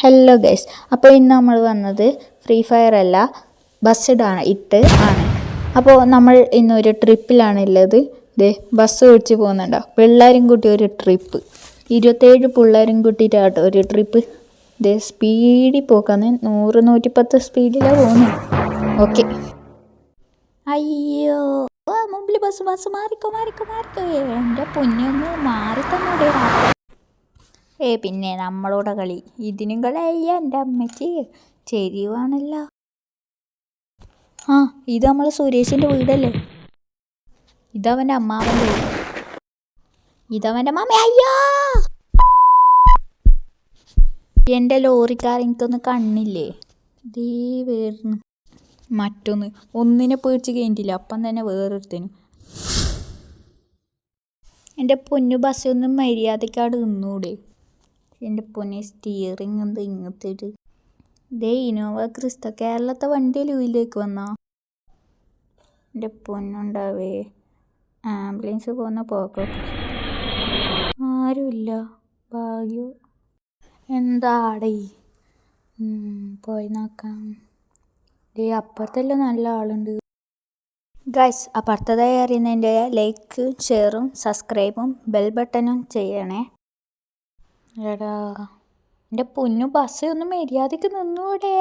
Hello guys, അപ്പോൾ ഇന്ന് നമ്മൾ വന്നത് ഫ്രീ ഫയർ അല്ല ബസ് ആണ്. അപ്പോൾ നമ്മൾ ഇന്നൊരു ട്രിപ്പിലാണുള്ളത്. ബസ് ഓടിച്ച് പോകുന്നുണ്ടോ, പിള്ളേരും കൂട്ടി ഒരു ട്രിപ്പ്. 27 പിള്ളേരും കൂട്ടിയിട്ടാട്ടോ ഒരു ട്രിപ്പ്. സ്പീഡിൽ പോക്കാന്ന് 100-110 സ്പീഡിലാണ് പോകുന്നത്. ഓക്കെ. അയ്യോ, മുമ്പിൽ ബസ് മാറിക്കോ. എൻ്റെ പൊന്നൊന്ന് മാറി തന്നെ. പിന്നെ നമ്മളോടെ കളി ഇതിനും കളിയ എൻ്റെ അമ്മയ്ക്ക് ചെരിവാണല്ലോ. ഇത് നമ്മൾ സുരേഷിൻ്റെ വീടല്ലേ? ഇതവൻ്റെ അമ്മാവൻ്റെ, ഇതവൻ്റെ മാമ. അയ്യോ, എൻ്റെ ലോറിക്കാർ എനിക്കൊന്ന് കണ്ണില്ലേ? ദേ വേർന്ന് ഒന്നിനെ പേടിച്ച് കഴിഞ്ഞിട്ടില്ല, അപ്പം തന്നെ വേറൊരുത്തനും. എൻ്റെ പൊന്നു ബസ് ഒന്നും മര്യാദക്കാട് നിന്നൂടെ? എൻ്റെ പൊന്നെ സ്റ്റിയറിങ് എന്ത് ഇങ്ങനത്തെ ഇനോവ ക്രിസ്റ്റ കേരളത്തെ വണ്ടി ലൂയിലേക്ക് വന്നാ എൻ്റെ പൊന്നുണ്ടാവേ. ആംബുലൻസ് പോകുന്ന പോക്കൊക്കെ ആരുമില്ല, ഭാഗ്യം. എന്താടേ, പോയി നോക്കാം. അപ്പുറത്തെല്ലാം നല്ല ആളുണ്ട്. ഗൈസ്, അപ്പുറത്തതായി അറിയുന്നതിൻ്റെ ലൈക്ക്, ഷെയറും സബ്സ്ക്രൈബും ബെൽ ബട്ടണും ചെയ്യണേ. എടാ എൻ്റെ പൊന്നു ബസ് ഒന്ന് മര്യാദക്ക് നിന്നൂടെ?